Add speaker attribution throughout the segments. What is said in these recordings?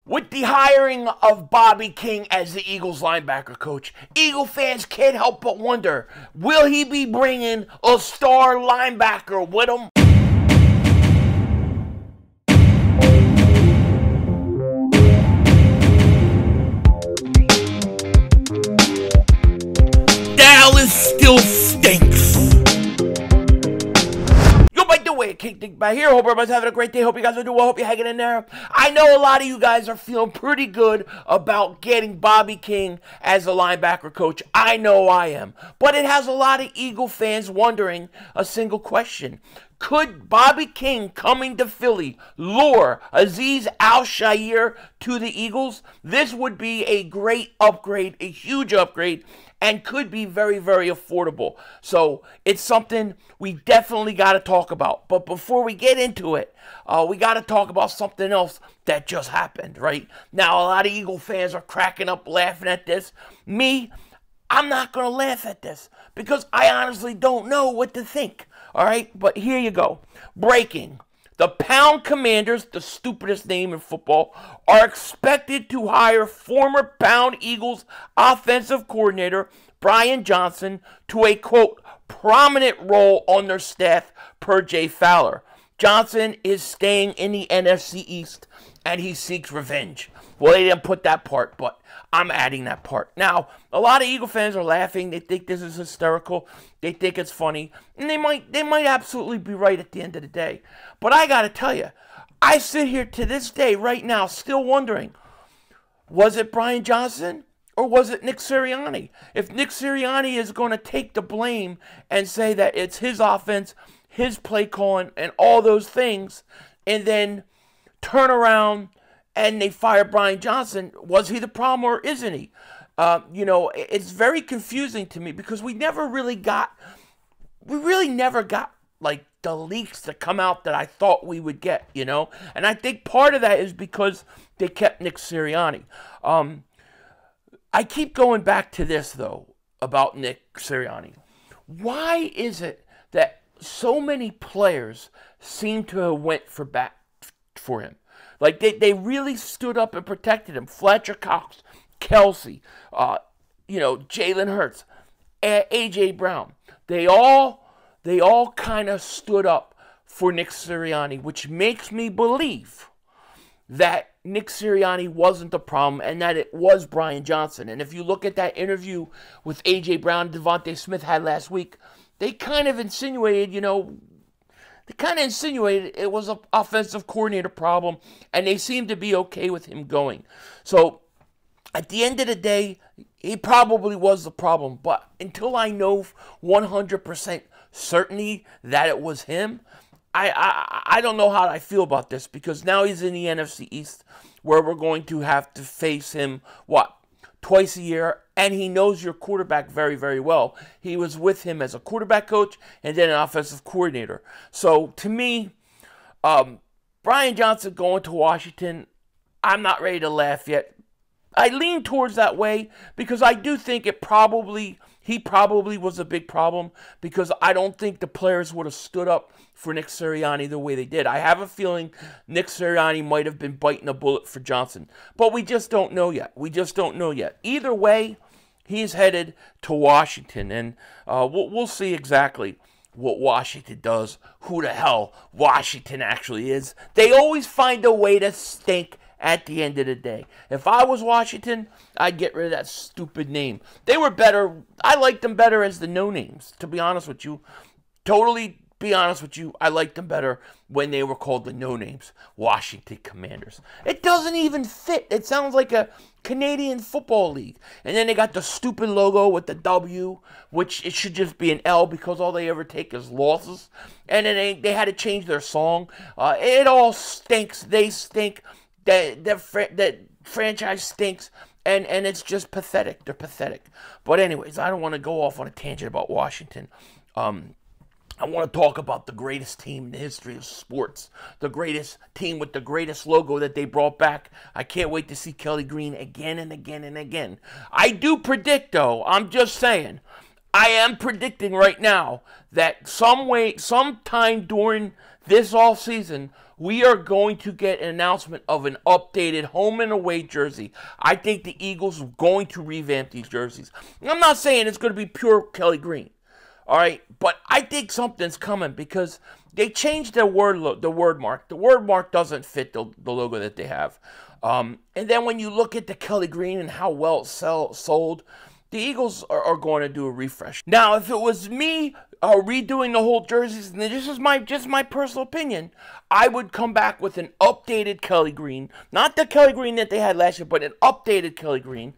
Speaker 1: With the hiring of Bobby King as the Eagles linebacker coach, Eagle fans can't help but wonder, will he be bringing a star linebacker with him? Dallas still stinks. Dingbat here. Hope everybody's having a great day. Hope you guys are doing well. Hope you're hanging in there. I know a lot of you guys are feeling pretty good about getting Bobby King as a linebacker coach. I know I am. But it has a lot of Eagle fans wondering a single question. Could Bobby King coming to Philly lure Azeez Al-Shaair to the Eagles? This would be a great upgrade, a huge upgrade, and could be very, very affordable. So it's something we definitely got to talk about. But before we get into it, we got to talk about something else that just happened, right? Now, a lot of Eagle fans are cracking up laughing at this. Me, I'm not going to laugh at this because I honestly don't know what to think. All right, but here you go. Breaking. The Pound Commanders, the stupidest name in football, are expected to hire former Pound Eagles offensive coordinator Brian Johnson to a, quote, prominent role on their staff, per Jay Fowler. Johnson is staying in the NFC East, and he seeks revenge. Well, they didn't put that part, but I'm adding that part. Now, a lot of Eagle fans are laughing. They think this is hysterical. They think it's funny. And they might absolutely be right at the end of the day. But I got to tell you, I sit here to this day right now still wondering, was it Brian Johnson or was it Nick Sirianni? If Nick Sirianni is going to take the blame and say that it's his offense, his play calling, and all those things, and then turn around and they fire Brian Johnson, was he the problem or isn't he? You know, it's very confusing to me because we really never got like the leaks that come out that I thought we would get, you know? And I think part of that is because they kept Nick Sirianni. I keep going back to this, though, about Nick Sirianni. Why is it that so many players seem to have went back for him? Like, they really stood up and protected him. Fletcher Cox, Kelsey, you know, Jalen Hurts, A.J. Brown. They all kind of stood up for Nick Sirianni, which makes me believe that Nick Sirianni wasn't the problem and that it was Brian Johnson. And if you look at that interview with A.J. Brown and Devontae Smith had last week, they kind of insinuated, you know, it was an offensive coordinator problem, and they seemed to be okay with him going. So, at the end of the day, he probably was the problem. But until I know 100% certainty that it was him, I don't know how I feel about this, because now he's in the NFC East, where we're going to have to face him, twice a year, and he knows your quarterback very, very well. He was with him as a quarterback coach and then an offensive coordinator. So, to me, Brian Johnson going to Washington, I'm not ready to laugh yet. I lean towards that way because I do think he probably was a big problem, because I don't think the players would have stood up for Nick Sirianni the way they did. I have a feeling Nick Sirianni might have been biting a bullet for Johnson, but we just don't know yet. Either way, he's headed to Washington, and we'll see exactly what Washington does, who the hell Washington actually is. They always find a way to stink at the end of the day. If I was Washington, I'd get rid of that stupid name. They were better. I liked them better as the no-names, to be honest with you. Totally be honest with you, I liked them better when they were called the no-names, Washington Commanders. It doesn't even fit. It sounds like a Canadian Football League. And then they got the stupid logo with the W, which it should just be an L because all they ever take is losses. And then they had to change their song. It all stinks. They stink. That franchise stinks, and it's just pathetic. They're pathetic. But anyways, I don't want to go off on a tangent about Washington. I want to talk about the greatest team in the history of sports, the greatest team with the greatest logo that they brought back. I can't wait to see Kelly Green again and again and again. I do predict, though, I'm just saying, I am predicting right now that sometime during this offseason, we are going to get an announcement of an updated home and away jersey. I think the Eagles are going to revamp these jerseys. I'm not saying it's going to be pure Kelly green, all right? But I think something's coming because they changed the word mark. The word mark doesn't fit the logo that they have. And then when you look at the Kelly green and how well it sold, the Eagles are going to do a refresh. Now, if it was me redoing the whole jerseys, and this is just my personal opinion, I would come back with an updated Kelly green, not the Kelly green that they had last year, but an updated Kelly green.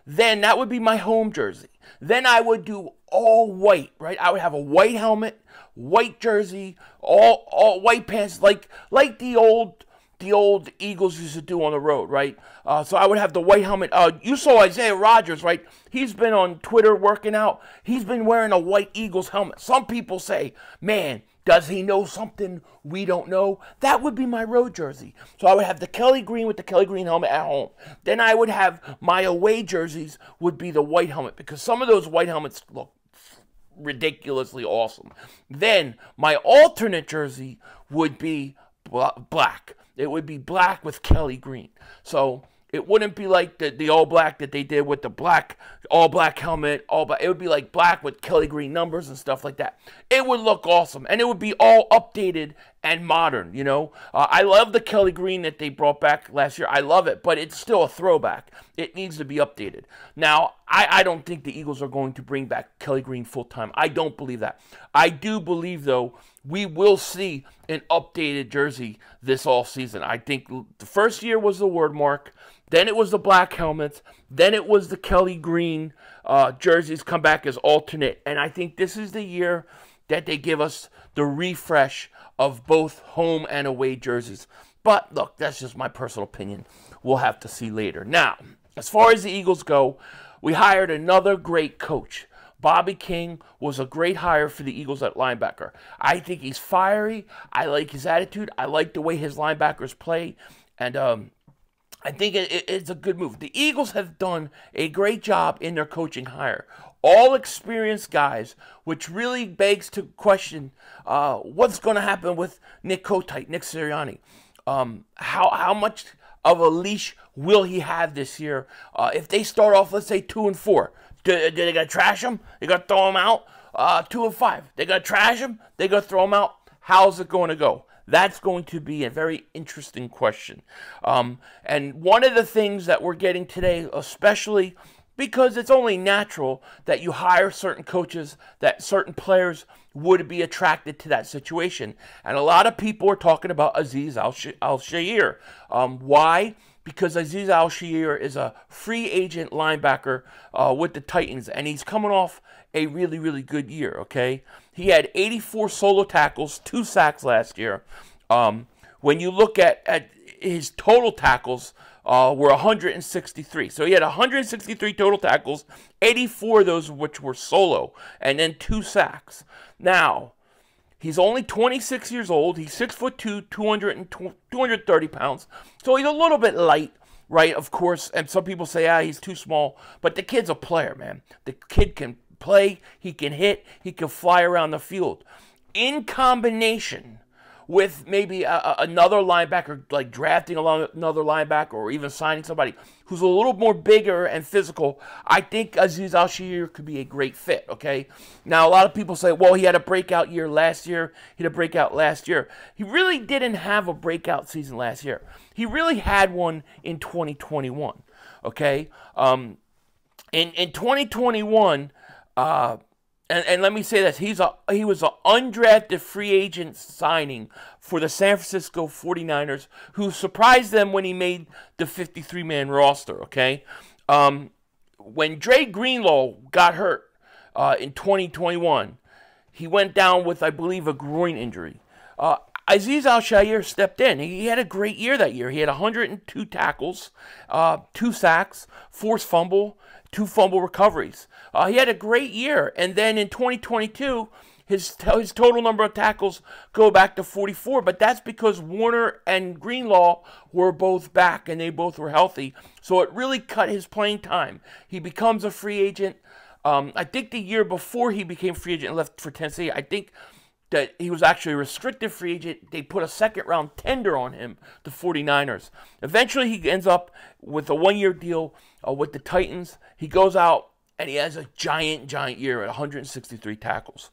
Speaker 1: Then that would be my home jersey. Then I would do all white, right? I would have a white helmet, white jersey, all white pants, like the old Eagles used to do on the road, right? So I would have the white helmet. You saw Isaiah Rodgers, right? He's been on Twitter working out. He's been wearing a white Eagles helmet. Some people say, man, does he know something we don't know? That would be my road jersey. So I would have the Kelly green with the Kelly green helmet at home. Then I would have my away jerseys would be the white helmet because some of those white helmets look ridiculously awesome. Then my alternate jersey would be black. It would be black with Kelly green. So it wouldn't be like the all black that they did with the all black helmet, all black. It would be like black with Kelly green numbers and stuff like that. It would look awesome. And it would be all updated and modern, you know. I love the Kelly green that they brought back last year. I love it, but it's still a throwback. It needs to be updated. Now, I don't think the Eagles are going to bring back Kelly green full-time. I don't believe that. I do believe, though, we will see an updated jersey this offseason. I think the first year was the word mark. Then it was the black helmets. Then it was the Kelly green jerseys come back as alternate. And I think this is the year that they give us the refresh of both home and away jerseys. But, look, that's just my personal opinion. We'll have to see later. Now, as far as the Eagles go, we hired another great coach. Bobby King was a great hire for the Eagles at linebacker. I think he's fiery. I like his attitude. I like the way his linebackers play. And I think it's a good move. The Eagles have done a great job in their coaching hire. All experienced guys, which really begs to question what's going to happen with Nick Sirianni. How much of a leash will he have this year? If they start off, let's say 2-4, do they got to trash him? They got to throw him out? 2-5, they got to trash him? They got to throw him out? How's it going to go? That's going to be a very interesting question. And one of the things that we're getting today, especially because it's only natural that you hire certain coaches, that certain players would be attracted to that situation. And a lot of people are talking about Azeez Al-Shaair. Why? Because Azeez Al-Shaair is a free agent linebacker with the Titans, and he's coming off a really, really good year, okay? He had 84 solo tackles, 2 sacks last year. When you look at his total tackles, were 163. So he had 163 total tackles, 84 of those which were solo, and then 2 sacks. Now, he's only 26 years old. He's 6'2", 230 pounds. So he's a little bit light, right, of course. And some people say, he's too small. But the kid's a player, man. The kid can play. He can hit. He can fly around the field. In combination with maybe another linebacker, like drafting along another linebacker or even signing somebody who's a little more bigger and physical, I think Azeez Al-Shaair could be a great fit, okay? Now, a lot of people say, well, he had a breakout year last year. He had a breakout last year. He really didn't have a breakout season last year. He really had one in 2021, okay? In 2021, and let me say this, he was an undrafted free agent signing for the San Francisco 49ers, who surprised them when he made the 53-man roster, okay? When Dre Greenlaw got hurt in 2021, he went down with, I believe, a groin injury. Azeez Al-Shaair stepped in. He had a great year that year. He had 102 tackles, 2 sacks, forced fumble, 2 fumble recoveries. He had a great year. And then in 2022, his total number of tackles go back to 44. But that's because Warner and Greenlaw were both back and they both were healthy. So it really cut his playing time. He becomes a free agent. I think the year before he became free agent and left for Tennessee, I think that he was actually a restricted free agent. They put a second-round tender on him, the 49ers. Eventually, he ends up with a one-year deal with the Titans. He goes out, and he has a giant year at 163 tackles.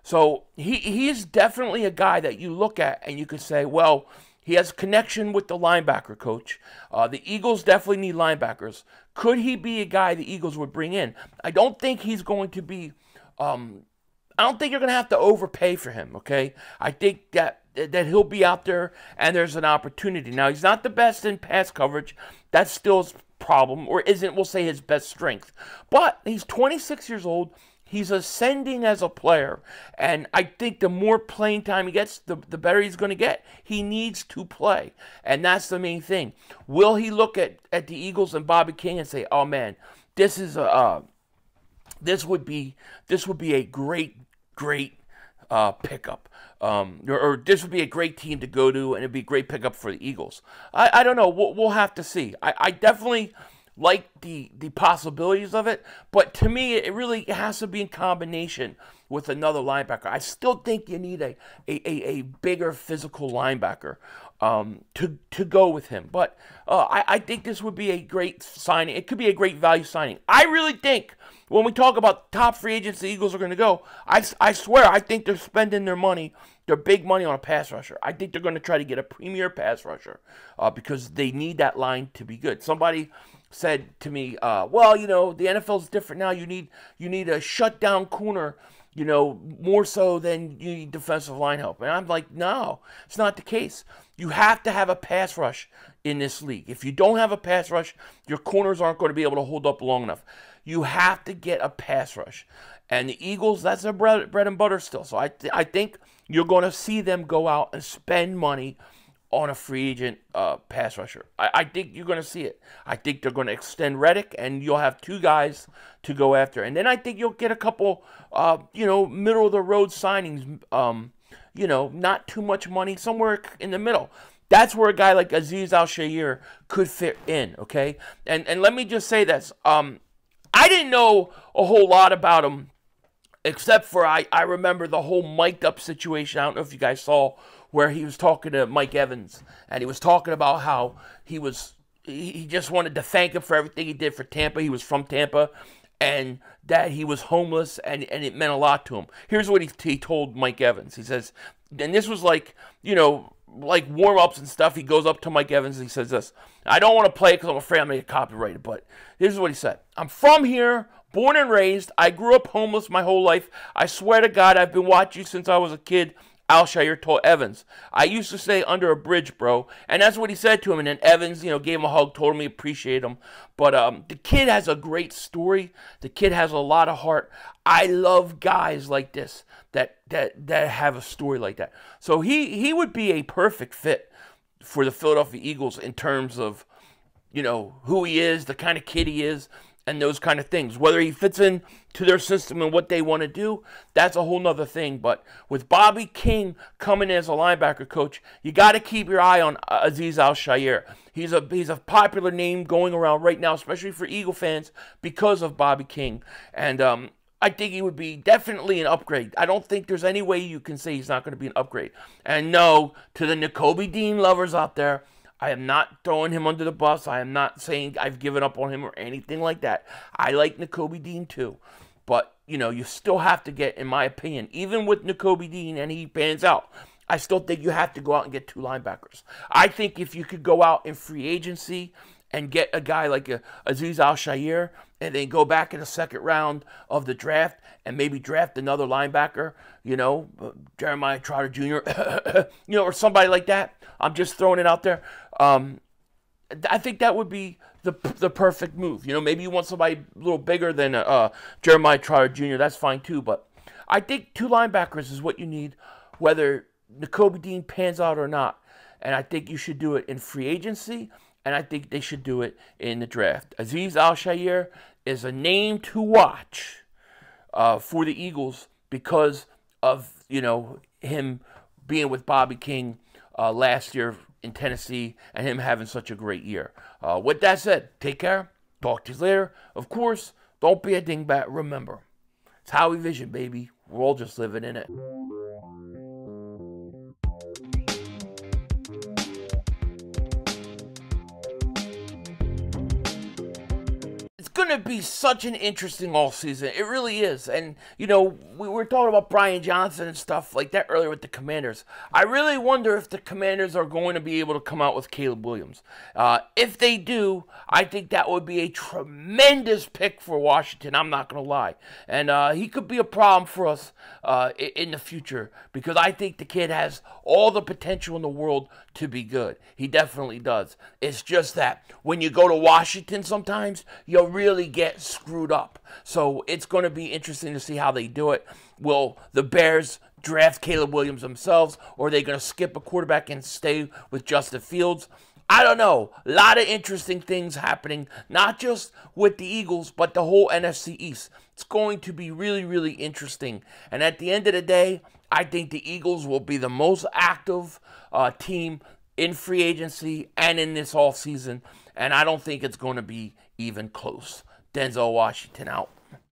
Speaker 1: So he is definitely a guy that you look at, and you could say, well, he has a connection with the linebacker coach. The Eagles definitely need linebackers. Could he be a guy the Eagles would bring in? I don't think he's going to be... I don't think you're going to have to overpay for him, okay? I think that he'll be out there and there's an opportunity. Now, he's not the best in pass coverage. That's still his problem, or isn't, we'll say, his best strength. But he's 26 years old. He's ascending as a player, and I think the more playing time he gets, the better he's going to get. He needs to play, and that's the main thing. Will he look at the Eagles and Bobby King and say, "Oh man, this is this would be a great pickup, or this would be a great team to go to, and it'd be a great pickup for the Eagles"? I don't know. We'll have to see. I definitely like the possibilities of it, but to me, it really has to be in combination with another linebacker. I still think you need a bigger physical linebacker to go with him. But I think this would be a great signing. It could be a great value signing. I really think when we talk about top free agents the Eagles are going to go, I swear I think they're spending their money, their big money, on a pass rusher. I think they're going to try to get a premier pass rusher because they need that line to be good. Somebody said to me, well, you know, the NFL's different now. You need a shutdown corner, you know, more so than you need defensive line help. And I'm like, no, it's not the case. You have to have a pass rush in this league. If you don't have a pass rush, your corners aren't going to be able to hold up long enough. You have to get a pass rush. And the Eagles, that's their bread and butter still. So I think you're going to see them go out and spend money on a free agent pass rusher. I think you're going to see it. I think they're going to extend Reddick, and you'll have two guys to go after. And then I think you'll get a couple, you know, middle-of-the-road signings, you know, not too much money, somewhere in the middle. That's where a guy like Azeez Al-Shaair could fit in, okay? And let me just say this. I didn't know a whole lot about him, except for I remember the whole mic'd up situation. I don't know if you guys saw where he was talking to Mike Evans, and he was talking about how he just wanted to thank him for everything he did for Tampa. He was from Tampa, and that he was homeless, and it meant a lot to him. Here's what he told Mike Evans. He says, and this was like, you know, like warm-ups and stuff. He goes up to Mike Evans and he says this. I don't want to play because I'm afraid I'm going to get copyrighted, but here's what he said. I'm from here, born and raised. I grew up homeless my whole life. I swear to God, I've been watching you since I was a kid. Al-Shaair told Evans, I used to stay under a bridge, bro. And that's what he said to him. And then Evans, you know, gave him a hug, told him he appreciated him. But the kid has a great story. The kid has a lot of heart. I love guys like this that have a story like that. So he would be a perfect fit for the Philadelphia Eagles in terms of, you know, who he is, the kind of kid he is, and those kind of things. Whether he fits in to their system and what they want to do, that's a whole nother thing. But with Bobby King coming in as a linebacker coach, you got to keep your eye on Azeez Al-Shaair. He's a popular name going around right now, especially for Eagle fans, because of Bobby King. And I think he would be definitely an upgrade. I don't think there's any way you can say he's not going to be an upgrade. And no, to the Nakobe Dean lovers out there, I am not throwing him under the bus. I am not saying I've given up on him or anything like that. I like Nakobe Dean too. But, you know, you still have to get, in my opinion, even with Nakobe Dean and he pans out, I still think you have to go out and get two linebackers. I think if you could go out in free agency and get a guy like Azeez Al-Shaair and then go back in the second round of the draft and maybe draft another linebacker, you know, Jeremiah Trotter Jr., you know, or somebody like that. I'm just throwing it out there. I think that would be the perfect move. You know, maybe you want somebody a little bigger than Jeremiah Trotter Jr. That's fine too. But I think two linebackers is what you need, whether Nakobe Dean pans out or not. And I think you should do it in free agency, and I think they should do it in the draft. Azeez Al-Shaair is a name to watch for the Eagles because of, you know, him being with Bobby King last year in Tennessee and him having such a great year. With that said, take care. Talk to you later. Of course, don't be a dingbat. Remember, it's Howie Vision, baby. We're all just living in it. going to be such an interesting all season. It really is. And, you know, we were talking about Brian Johnson and stuff like that earlier with the Commanders. I really wonder if the Commanders are going to be able to come out with Caleb Williams. If they do, I think that would be a tremendous pick for Washington. I'm not going to lie. And he could be a problem for us in the future because I think the kid has all the potential in the world to be good. He definitely does. It's just that when you go to Washington sometimes, you'll really get screwed up. So it's going to be interesting to see how they do it. Will the Bears draft Caleb Williams themselves, or are they going to skip a quarterback and stay with Justin Fields? I don't know. A lot of interesting things happening, not just with the Eagles, but the whole NFC East. It's going to be really, really interesting. And at the end of the day, I think the Eagles will be the most active team in free agency and in this offseason. And I don't think it's going to be even close. Denzel Washington out.